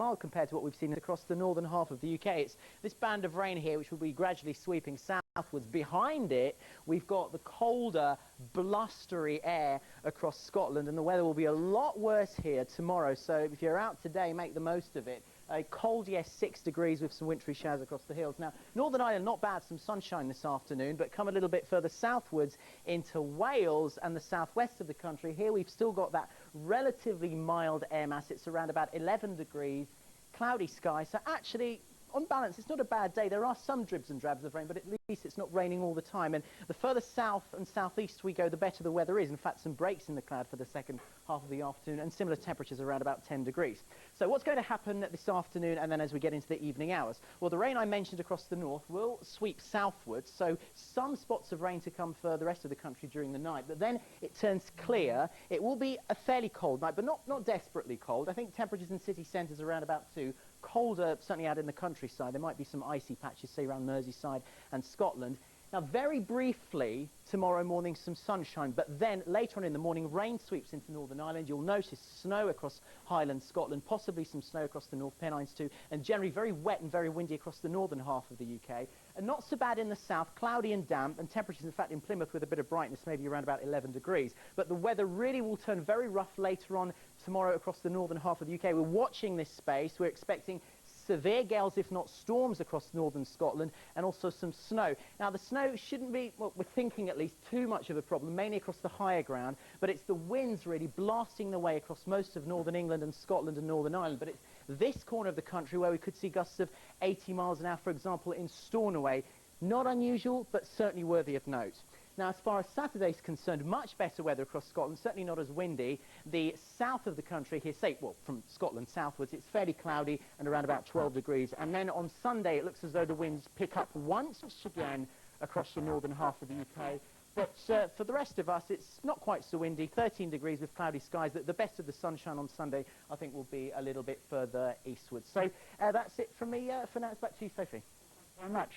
mild compared to what we've seen across the northern half of the UK. It's this band of rain here which will be gradually sweeping southwards. Behind it, we've got the colder, blustery air across Scotland, and the weather will be a lot worse here tomorrow. So if you're out today, make the most of it. Cold, yes, 6 degrees with some wintry showers across the hills. Now, Northern Ireland, not bad, some sunshine this afternoon, but come a little bit further southwards into Wales and the southwest of the country. Here we've still got that relatively mild air mass. It's around about 11 degrees, cloudy sky. So actually, on balance, it's not a bad day. There are some dribs and drabs of rain, but at least it's not raining all the time. And the further south and southeast we go, the better the weather is. In fact, some breaks in the cloud for the second half of the afternoon, and similar temperatures around about 10 degrees. So what's going to happen this afternoon and then as we get into the evening hours? Well, the rain I mentioned across the north will sweep southwards, so some spots of rain to come for the rest of the country during the night. But then it turns clear. It will be a fairly cold night, but not desperately cold. I think temperatures in city centres around about 2. Colder, certainly out in the countryside. There might be some icy patches, say, around Merseyside and Scotland. Now, very briefly, tomorrow morning, some sunshine, but then later on in the morning, rain sweeps into Northern Ireland. You'll notice snow across Highland Scotland, possibly some snow across the North Pennines too, and generally very wet and very windy across the northern half of the UK. And not so bad in the south, cloudy and damp, and temperatures, in fact, in Plymouth with a bit of brightness, maybe around about 11 degrees. But the weather really will turn very rough later on tomorrow across the northern half of the UK. We're watching this space. We're expecting severe gales, if not storms, across northern Scotland, and also some snow. Now, the snow shouldn't be, well, we're thinking at least, too much of a problem, mainly across the higher ground, but it's the winds really blasting the way across most of northern England and Scotland and Northern Ireland. But it's this corner of the country where we could see gusts of 80 miles an hour, for example, in Stornoway. Not unusual, but certainly worthy of note. Now, as far as Saturday's concerned, much better weather across Scotland, certainly not as windy. The south of the country here, say, well, from Scotland southwards, it's fairly cloudy and around about 12 degrees. And then on Sunday, it looks as though the winds pick up once again across the northern half of the UK. But for the rest of us, it's not quite so windy, 13 degrees with cloudy skies. The best of the sunshine on Sunday, I think, will be a little bit further eastwards. So that's it from me for now. It's back to you, Sophie. Thank you very much.